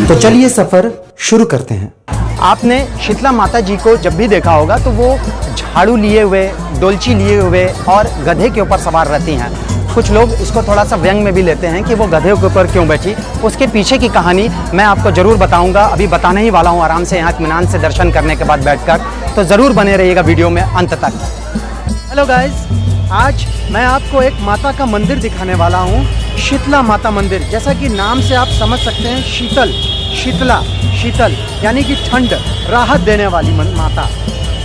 तो चलिए सफर शुरू करते हैं। आपने शीतला माता जी को जब भी देखा होगा तो वो झाड़ू लिए हुए, डोलची लिए हुए और गधे के ऊपर सवार रहती हैं। कुछ लोग इसको थोड़ा सा व्यंग में भी लेते हैं कि वो गधे के ऊपर क्यों बैठी। उसके पीछे की कहानी मैं आपको ज़रूर बताऊंगा, अभी बताने ही वाला हूँ आराम से यहाँ इत्मीनान से दर्शन करने के बाद बैठकर। तो ज़रूर बने रहिएगा वीडियो में अंत तक। हेलो गाइस, आज मैं आपको एक माता का मंदिर दिखाने वाला हूँ, शीतला माता मंदिर। जैसा कि नाम से आप समझ सकते हैं, शीतल, शीतला, शीतल यानी कि ठंड, राहत देने वाली माता।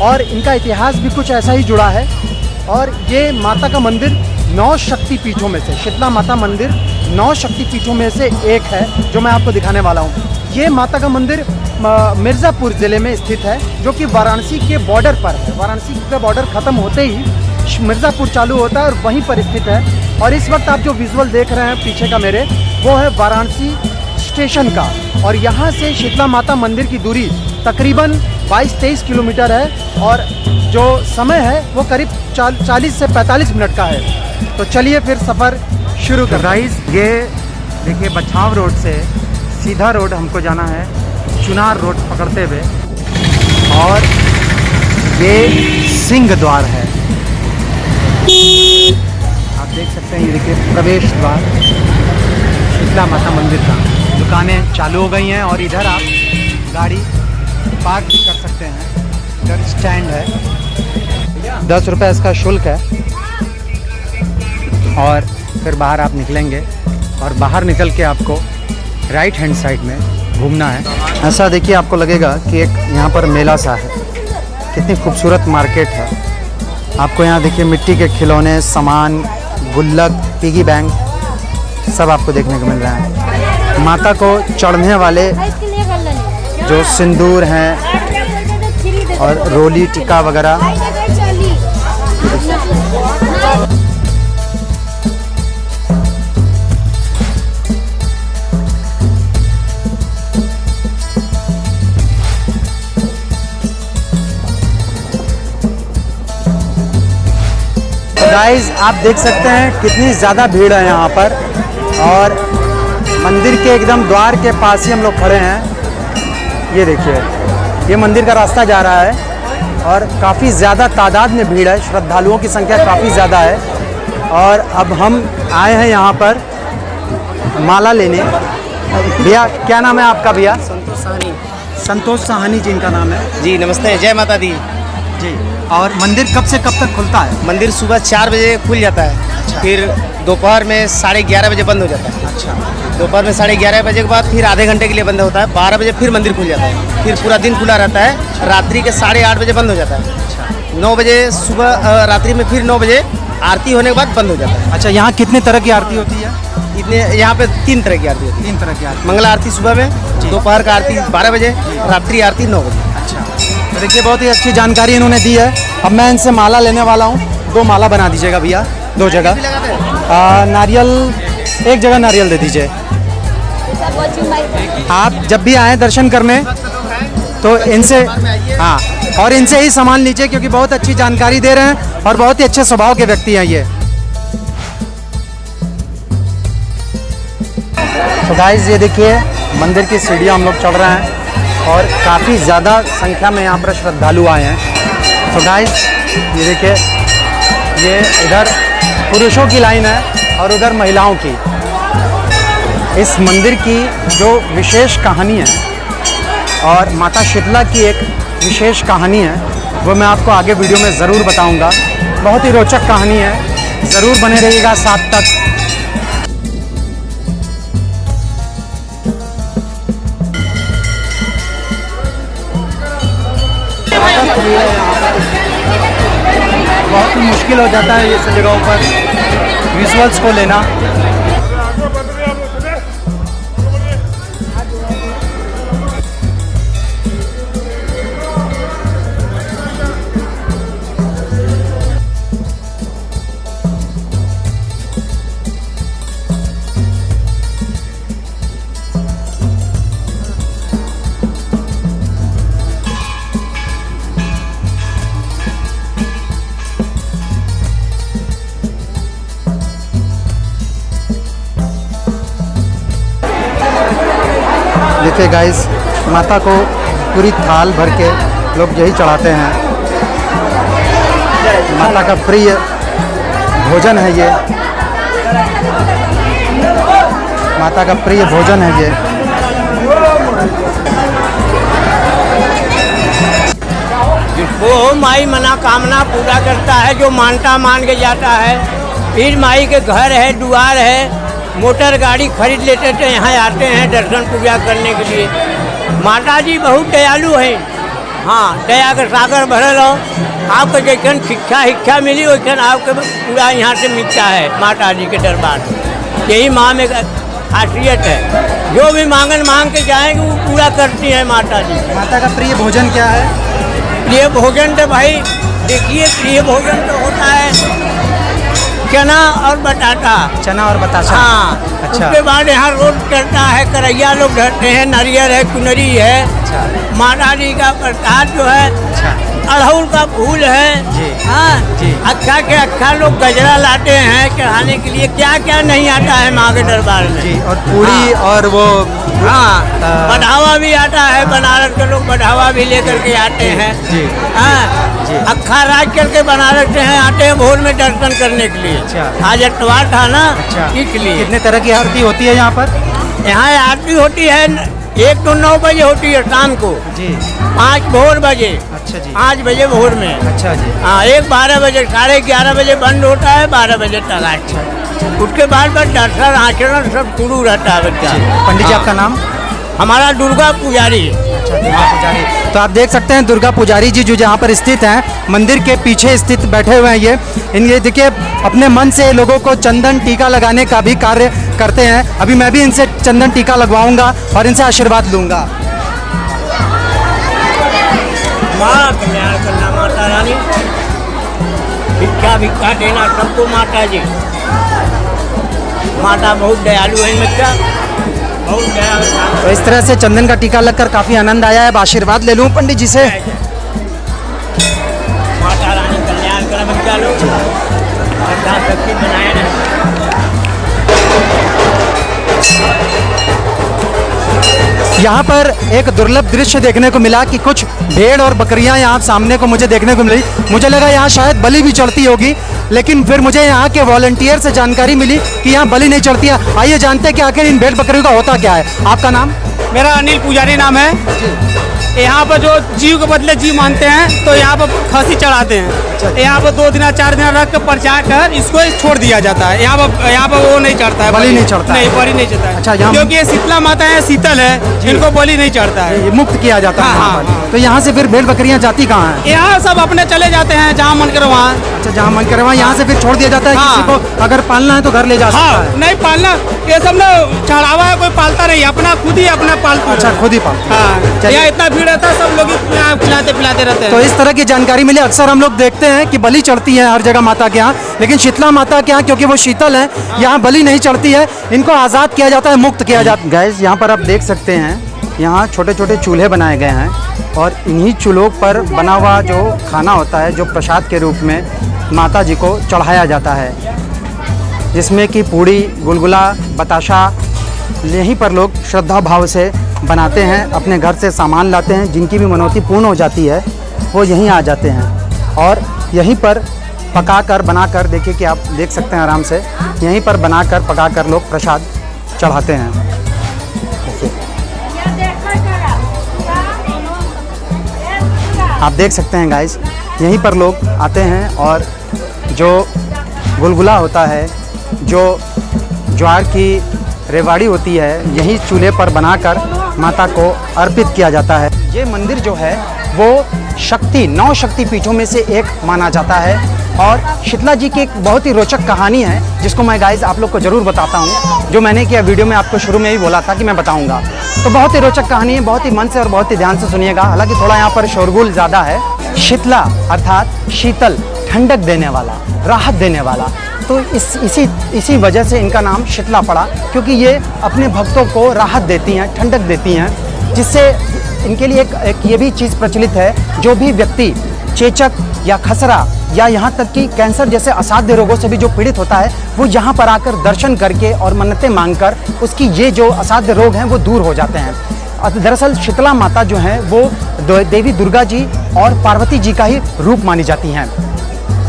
और इनका इतिहास भी कुछ ऐसा ही जुड़ा है। और ये माता का मंदिर 9 शक्तिपीठों में से, शीतला माता मंदिर 9 शक्तिपीठों में से एक है, जो मैं आपको दिखाने वाला हूँ। ये माता का मंदिर मिर्ज़ापुर ज़िले में स्थित है, जो कि वाराणसी के बॉर्डर पर है। वाराणसी का बॉर्डर ख़त्म होते ही मिर्ज़ापुर चालू होता है और वहीं पर स्थित है। और इस वक्त आप जो विजुअल देख रहे हैं पीछे का मेरे, वो है वाराणसी स्टेशन का। और यहाँ से शीतला माता मंदिर की दूरी तकरीबन 22-23 किलोमीटर है। और जो समय है वो करीब 40 से 45 मिनट का है। तो चलिए फिर सफ़र शुरू कर। गाइस, ये देखिए बछाव रोड से सीधा रोड हमको जाना है चुनार रोड पकड़ते हुए। और ये सिंह द्वार है, आप देख सकते हैं। ये देखिए प्रवेश द्वार शीतला माता मंदिर का। दुकानें चालू हो गई हैं और इधर आप गाड़ी पार्क भी कर सकते हैं। इधर स्टैंड है, 10 रुपये इसका शुल्क है। और फिर बाहर आप निकलेंगे और बाहर निकल के आपको राइट हैंड साइड में घूमना है। ऐसा देखिए आपको लगेगा कि एक यहाँ पर मेला सा है। कितनी खूबसूरत मार्केट है। आपको यहाँ देखिए मिट्टी के खिलौने, सामान, गुल्लक, पिगी बैंक सब आपको देखने को मिल रहा है। माता को चढ़ने वाले जो सिंदूर हैं और रोली, टिक्का वगैरह। गाइस, आप देख सकते हैं कितनी ज़्यादा भीड़ है यहाँ पर। और मंदिर के एकदम द्वार के पास ही हम लोग खड़े हैं। ये देखिए, ये मंदिर का रास्ता जा रहा है और काफ़ी ज़्यादा तादाद में भीड़ है। श्रद्धालुओं की संख्या काफ़ी ज़्यादा है। और अब हम आए हैं यहाँ पर माला लेने। भैया, क्या नाम है आपका भैया? संतोष साहनी। संतोष साहनी जी इनका नाम है जी। नमस्ते, जय माता दी जी। और मंदिर कब से कब तक खुलता है? मंदिर सुबह 4 बजे खुल जाता है। अच्छा। फिर दोपहर में 11:30 बजे बंद हो जाता है। अच्छा। दोपहर में 11:30 बजे के बाद फिर आधे घंटे के लिए बंद होता है। 12 बजे फिर मंदिर खुल जाता है। फिर पूरा दिन खुला रहता है। रात्रि के 8:30 बजे बंद हो जाता है। अच्छा। 9 बजे सुबह, रात्रि में फिर 9 बजे आरती होने के बाद बंद हो जाता है। अच्छा, यहाँ कितने तरह की आरती होती है? इतने यहाँ पे 3 तरह की आरती होती है। 3 तरह की आरती। मंगला आरती सुबह में, दोपहर का आरती 12 बजे, रात्रि आरती 9 बजे। अच्छा, तो देखिए बहुत ही अच्छी जानकारी इन्होंने दी है। अब मैं इनसे माला लेने वाला हूँ। 2 माला बना दीजिएगा भैया, 2 जगह। नारियल, 1 जगह नारियल दे दीजिए। आप जब भी आएँ दर्शन करने तो इनसे, हाँ, और इनसे ही सामान लीजिए, क्योंकि बहुत अच्छी जानकारी दे रहे हैं और बहुत ही अच्छे स्वभाव के व्यक्ति हैं ये। तो गाइस, ये देखिए मंदिर की सीढ़ियाँ हम लोग चढ़ रहे हैं और काफ़ी ज़्यादा संख्या में यहाँ पर श्रद्धालु आए हैं। तो गाइस, ये देखिए, ये इधर पुरुषों की लाइन है और उधर महिलाओं की। इस मंदिर की जो विशेष कहानी है और माता शीतला की एक विशेष कहानी है, वो मैं आपको आगे वीडियो में ज़रूर बताऊंगा। बहुत ही रोचक कहानी है, ज़रूर बने रहिएगा साथ तक। बहुत ही मुश्किल हो जाता है ये सब जगहों पर विजुअल्स को लेना। देखिए गाइस, माता को पूरी थाल भर के लोग यही चढ़ाते हैं। माता का प्रिय भोजन है ये, माता का प्रिय भोजन है ये। वो माई मनोकामना पूरा करता है, जो मानता मान के जाता है। फिर माई के घर है, द्वार है, मोटर गाड़ी खरीद लेते थे, यहाँ आते हैं दर्शन पूजा करने के लिए। माता जी बहुत दयालु हैं। हाँ, दया का सागर भरल हो। आपको जैसन शिक्षा मिली वैसन आपको पूरा यहाँ से मिलता है माता जी के दरबार। यही माँ में खासियत है, जो भी मांग के जाएंगे वो पूरा करती है माता जी। माता का प्रिय भोजन क्या है? प्रिय भोजन तो भाई देखिए, प्रिय भोजन तो होता है चना और बटाटा। चना और बताशा। हाँ, अच्छा। उसके बाद यहाँ रोड चलता है, करैया लोग धरते हैं, नारियल है, चुनरी है। अच्छा। माता जी का प्रसाद जो है, अच्छा। अड़हुल का फूल है। जी। हाँ जी। अच्छा के अच्छा लोग गजरा लाते हैं चढ़ाने के लिए। क्या क्या नहीं आता है माँ के दरबार में। जी, और पूरी हाँ। और वो हाँ, बढ़ावा भी आता है, बनारस के लोग बढ़ावा भी लेकर के आते हैं। जी। हाँ, जी। अखा राज करके बनारस से हैं, आते हैं भोर में दर्शन करने के लिए। अच्छा। आज एतवार था ना, अच्छा, इसलिए। कितने तरह की आरती होती है यहाँ पर? यहाँ आरती होती है, एक तो 9 बजे होती है शाम को, जी। 5 भोर बजे। अच्छा जी। 5 बजे भोर में। अच्छा जी। हाँ, एक 12 बजे, 11:30 बजे बंद होता है, 12 बजे तक। अच्छा, उसके बाद बस दर्शन आचरण सब शुरू रहता है बच्चा। पंडित जी, आपका नाम? हमारा दुर्गा पुजारी। अच्छा, दुर्गा पुजारी। तो आप देख सकते हैं दुर्गा पुजारी जी जो जहाँ पर स्थित हैं, मंदिर के पीछे स्थित बैठे हुए हैं ये देखिए, अपने मन से लोगों को चंदन टीका लगाने का भी कार्य करते हैं। अभी मैं भी इनसे चंदन टीका लगवाऊंगा और इनसे आशीर्वाद लूंगा। माँ कल्याण करना माता रानी, भिक्षा देना सबको माता जी। माता बहुत दयालु है बच्चा, बहुत दयालु। तो इस तरह से चंदन का टीका लगकर काफ़ी आनंद आया है। अब आशीर्वाद ले लूँ पंडित जी से। माता रानी कल्याण करा बच्चा लोग, अच्छा शक्ति बनाए ना। यहाँ पर एक दुर्लभ दृश्य देखने को मिला कि कुछ भेड़ और बकरियाँ यहाँ सामने को मुझे देखने को मिली। मुझे लगा यहाँ शायद बलि भी चढ़ती होगी, लेकिन फिर मुझे यहाँ के वॉलंटियर से जानकारी मिली कि यहाँ बलि नहीं चढ़ती है। आइए जानते हैं कि आखिर इन भेड़ बकरियों का होता क्या है। आपका नाम? मेरा अनिल पुजारी नाम है। यहाँ पर जो जीव के बदले जीव मानते हैं तो यहाँ पर खसी चढ़ाते हैं। यहाँ पर 2 दिन 4 दिन रख कर परचा कर इसको छोड़ दिया जाता है। यहाँ पर वो नहीं चढ़ता है, बलि नहीं चढ़ता है। नहीं, बलि नहीं चढ़ता है। अच्छा, यहाँ क्योंकि ये शीतला माता है, शीतल है, इनको बलि नहीं चढ़ता है। ये मुक्त किया जाता है हाँ, यहाँ पर। हाँ। तो यहाँ से फिर भेड़ बकरियाँ जाती कहाँ हैं? यहाँ सब अपने चले जाते हैं जहाँ मन करे वहाँ। अच्छा, जहाँ मन करे वहाँ यहाँ से फिर छोड़ दिया जाता है। हाँ। किसी को अगर पालना है तो घर ले जा सकता हाँ, है। नहीं पालना, ये सब ना चढ़ावा है, कोई पालता नहीं, अपना खुद ही अपना पालता। अच्छा, खुद ही पालता है। हाँ, चलिए। यहाँ इतना भीड़ रहता है, सब लोग खिलाते पिलाते रहते हैं। तो इस तरह की जानकारी मिली। अक्सर हम लोग देखते हैं कि बलि चढ़ती है हर जगह माता के यहाँ, लेकिन शीतला माता के यहाँ क्योंकि वो शीतल है, यहाँ बलि नहीं चढ़ती है। इनको आज़ाद किया जाता है, मुक्त किया जाता है। गैस, यहाँ पर आप देख सकते हैं, यहाँ छोटे छोटे चूल्हे बनाए गए हैं और इन्हीं चूल्हों पर बना हुआ जो खाना होता है, जो प्रसाद के रूप में माता जी को चढ़ाया जाता है, जिसमें कि पूड़ी, गुलगुला, बताशा, यहीं पर लोग श्रद्धा भाव से बनाते हैं। अपने घर से सामान लाते हैं, जिनकी भी मनौती पूर्ण हो जाती है वो यहीं आ जाते हैं और यहीं पर पकाकर बनाकर, देखिए कि आप देख सकते हैं आराम से, यहीं पर बनाकर पकाकर लोग प्रसाद चढ़ाते हैं। आप देख सकते हैं गाइस, यहीं पर लोग आते हैं और जो गुलगुला होता है, जो ज्वार की रेवाड़ी होती है, यहीं चूल्हे पर बनाकर माता को अर्पित किया जाता है। ये मंदिर जो है वो शक्ति 9 शक्ति पीठों में से एक माना जाता है और शीतला जी की एक बहुत ही रोचक कहानी है, जिसको मैं गाइस आप लोग को ज़रूर बताता हूँ, जो मैंने किया वीडियो में आपको शुरू में ही बोला था कि मैं बताऊँगा। तो बहुत ही रोचक कहानी है, बहुत ही मन से और बहुत ही ध्यान से सुनिएगा। हालांकि थोड़ा यहाँ पर शोरगुल ज़्यादा है। शीतला अर्थात शीतल, ठंडक देने वाला, राहत देने वाला। तो इसी वजह से इनका नाम शीतला पड़ा, क्योंकि ये अपने भक्तों को राहत देती हैं, ठंडक देती हैं, जिससे इनके लिए एक ये भी चीज़ प्रचलित है, जो भी व्यक्ति चेचक या खसरा या यहाँ तक कि कैंसर जैसे असाध्य रोगों से भी जो पीड़ित होता है, वो यहाँ पर आकर दर्शन करके और मन्नतें मांगकर उसकी ये जो असाध्य रोग हैं वो दूर हो जाते हैं। दरअसल शीतला माता जो है वो देवी दुर्गा जी और पार्वती जी का ही रूप मानी जाती हैं।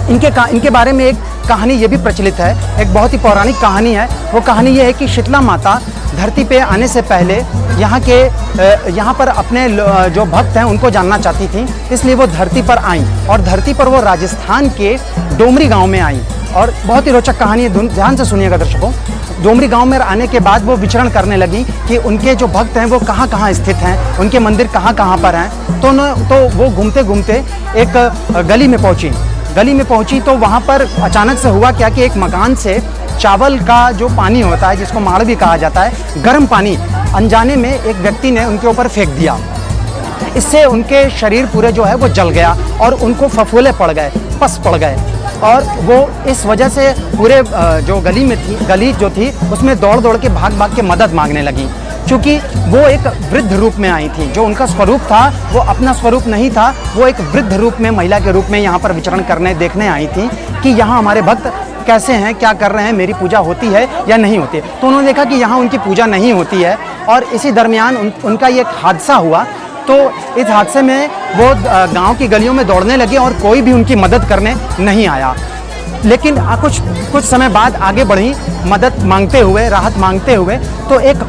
इनके बारे में एक कहानी ये भी प्रचलित है, एक बहुत ही पौराणिक कहानी है। वो कहानी ये है कि शीतला माता धरती पे आने से पहले यहाँ पर अपने जो भक्त हैं उनको जानना चाहती थी, इसलिए वो धरती पर आईं और धरती पर वो राजस्थान के डोमरी गांव में आईं। और बहुत ही रोचक कहानी है, ध्यान से सुनिएगा दर्शकों। डोमरी गांव में आने के बाद वो विचरण करने लगी कि उनके जो भक्त हैं वो कहाँ कहाँ स्थित हैं, उनके मंदिर कहाँ कहाँ पर हैं। तो वो घूमते घूमते एक गली में पहुंची तो वहाँ पर अचानक से हुआ क्या कि एक मकान से चावल का जो पानी होता है, जिसको माड़ भी कहा जाता है, गर्म पानी अनजाने में एक व्यक्ति ने उनके ऊपर फेंक दिया। इससे उनके शरीर पूरे जो है वो जल गया और उनको फफोले पड़ गए, पस पड़ गए। और वो इस वजह से पूरे जो गली जो थी उसमें दौड़ दौड़ के भाग के मदद मांगने लगी, क्योंकि वो एक वृद्ध रूप में आई थी। जो उनका स्वरूप था वो अपना स्वरूप नहीं था, वो एक वृद्ध रूप में, महिला के रूप में यहाँ पर विचरण करने देखने आई थी कि यहाँ हमारे भक्त कैसे हैं, क्या कर रहे हैं, मेरी पूजा होती है या नहीं होती है। तो उन्होंने देखा कि यहाँ उनकी पूजा नहीं होती है और इसी दरमियान उनका ये हादसा हुआ। तो इस हादसे में वो गांव की गलियों में दौड़ने लगे और कोई भी उनकी मदद करने नहीं आया। लेकिन कुछ समय बाद आगे बढ़ी मदद मांगते हुए, राहत मांगते हुए, तो एक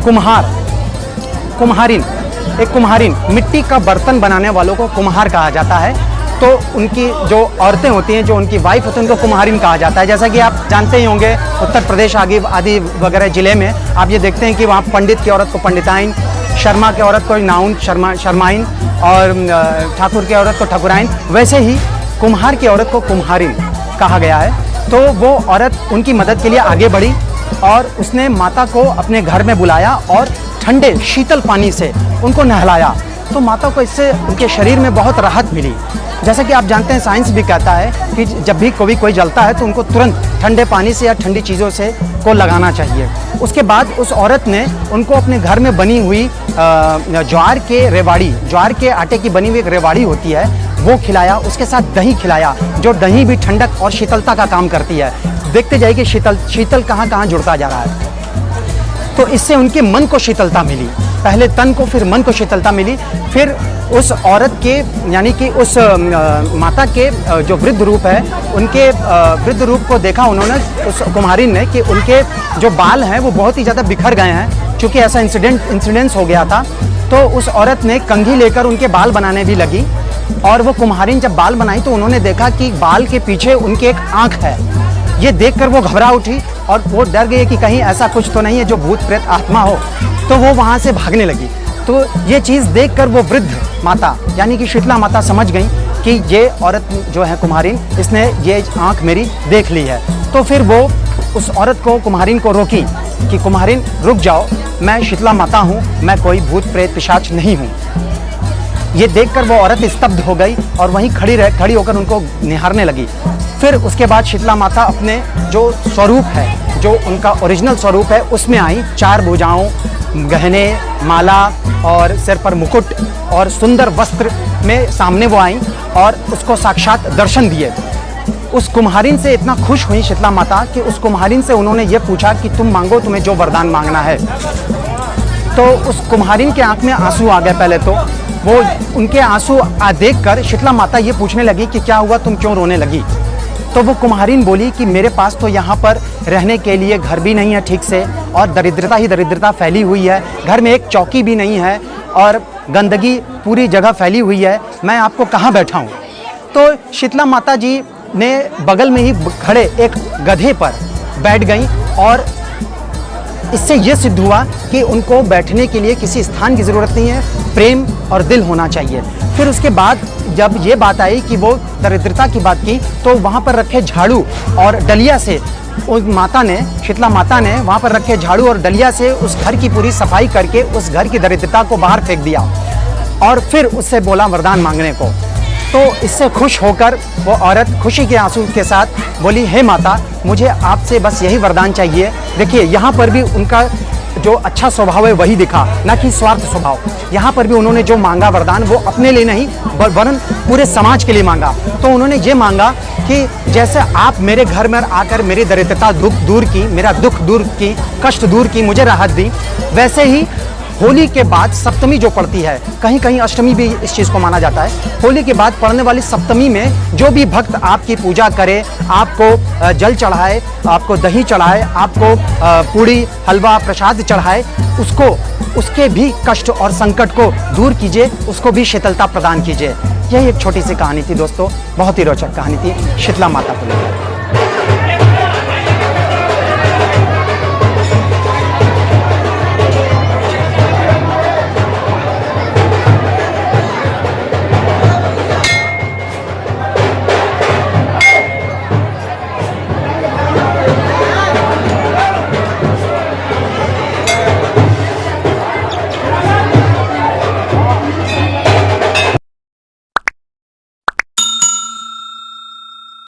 कुम्हारिन, मिट्टी का बर्तन बनाने वालों को कुम्हार कहा जाता है। तो उनकी जो औरतें होती हैं, जो उनकी वाइफ होती है, उनको कुम्हारिन कहा जाता है। जैसा कि आप जानते ही होंगे उत्तर प्रदेश आदि वगैरह ज़िले में आप ये देखते हैं कि वहाँ पंडित की औरत को पंडिताइन, शर्मा की औरत को नाउन शर्माइन और ठाकुर की औरत को ठाकुराइन, वैसे ही कुम्हार की औरत को कुम्हारिन कहा गया है। तो वो औरत उनकी मदद के लिए आगे बढ़ी और उसने माता को अपने घर में बुलाया और ठंडे शीतल पानी से उनको नहलाया। तो माता को इससे उनके शरीर में बहुत राहत मिली। जैसा कि आप जानते हैं, साइंस भी कहता है कि जब भी कोई जलता है तो उनको तुरंत ठंडे पानी से या ठंडी चीज़ों से को लगाना चाहिए। उसके बाद उस औरत ने उनको अपने घर में बनी हुई ज्वार के आटे की बनी हुई एक रेवाड़ी होती है, वो खिलाया। उसके साथ दही खिलाया, जो दही भी ठंडक और शीतलता का काम करती है। देखते जाइए कि शीतल कहाँ जुड़ता जा रहा है। तो इससे उनके मन को शीतलता मिली, पहले तन को, फिर मन को शीतलता मिली। फिर उस औरत के, यानी कि उस माता के जो वृद्ध रूप है, उनके वृद्ध रूप को देखा उन्होंने, उस कुम्हारिन ने, कि उनके जो बाल हैं वो बहुत ही ज़्यादा बिखर गए हैं, क्योंकि ऐसा इंसिडेंस हो गया था। तो उस औरत ने कंघी लेकर उनके बाल बनाने भी लगी। और वो कुम्हारिन जब बाल बनाई तो उन्होंने देखा कि बाल के पीछे उनकी एक आँख है। ये देखकर वो घबरा उठी और वो डर गई कि कहीं ऐसा कुछ तो नहीं है जो भूत प्रेत आत्मा हो। तो वो वहाँ से भागने लगी। तो ये चीज़ देखकर वो वृद्ध माता, यानी कि शीतला माता, समझ गई कि ये औरत जो है कुम्हारिन, इसने ये आँख मेरी देख ली है। तो फिर वो उस औरत को, कुम्हारिन को, रोकी कि कुम्हारिन रुक जाओ, मैं शीतला माता हूँ, मैं कोई भूत प्रेत पिशाच नहीं हूँ। ये देखकर वो औरत स्तब्ध हो गई और वहीं खड़ी होकर उनको निहारने लगी। फिर उसके बाद शीतला माता अपने जो स्वरूप है, जो उनका ओरिजिनल स्वरूप है, उसमें आई। 4 भुजाओं, गहने, माला और सिर पर मुकुट और सुंदर वस्त्र में सामने वो आई और उसको साक्षात दर्शन दिए। उस कुम्हारिन से इतना खुश हुई शीतला माता कि उस कुम्हारिन से उन्होंने ये पूछा कि तुम मांगो, तुम्हें जो वरदान मांगना है। तो उस कुम्हारिन के आंख में आंसू आ गए। पहले तो वो उनके आंसू देखकर शीतला माता ये पूछने लगी कि क्या हुआ, तुम क्यों रोने लगी। तो वो कुम्हारिन बोली कि मेरे पास तो यहाँ पर रहने के लिए घर भी नहीं है ठीक से, और दरिद्रता ही दरिद्रता फैली हुई है। घर में एक चौकी भी नहीं है और गंदगी पूरी जगह फैली हुई है, मैं आपको कहाँ बैठाऊँ। तो शीतला माता जी ने बगल में ही खड़े एक गधे पर बैठ गई और इससे ये सिद्ध हुआ कि उनको बैठने के लिए किसी स्थान की ज़रूरत नहीं है, प्रेम और दिल होना चाहिए। फिर उसके बाद जब ये बात आई कि वो दरिद्रता की बात की, तो वहाँ पर रखे झाड़ू और डलिया से उस माता ने, शीतला माता ने वहाँ पर रखे झाड़ू और डलिया से उस घर की पूरी सफाई करके उस घर की दरिद्रता को बाहर फेंक दिया और फिर उससे बोला वरदान मांगने को। तो इससे खुश होकर वो औरत खुशी के आंसू के साथ बोली, हे माता, मुझे आपसे बस यही वरदान चाहिए। देखिए यहाँ पर भी उनका जो अच्छा स्वभाव है वही दिखा, ना कि स्वार्थ स्वभाव। यहाँ पर भी उन्होंने जो मांगा वरदान, वो अपने लिए नहीं वरन पूरे समाज के लिए मांगा। तो उन्होंने ये मांगा कि जैसे आप मेरे घर में आकर मेरी दरिद्रता दूर की, मेरा दुख दूर की, कष्ट दूर की, मुझे राहत दी, वैसे ही होली के बाद सप्तमी जो पड़ती है, कहीं कहीं अष्टमी भी इस चीज़ को माना जाता है, होली के बाद पड़ने वाली सप्तमी में जो भी भक्त आपकी पूजा करे, आपको जल चढ़ाए, आपको दही चढ़ाए, आपको पूड़ी हलवा प्रसाद चढ़ाए, उसके भी कष्ट और संकट को दूर कीजिए, उसको भी शीतलता प्रदान कीजिए। यही एक छोटी सी कहानी थी दोस्तों, बहुत ही रोचक कहानी थी शीतला माता को लेकर।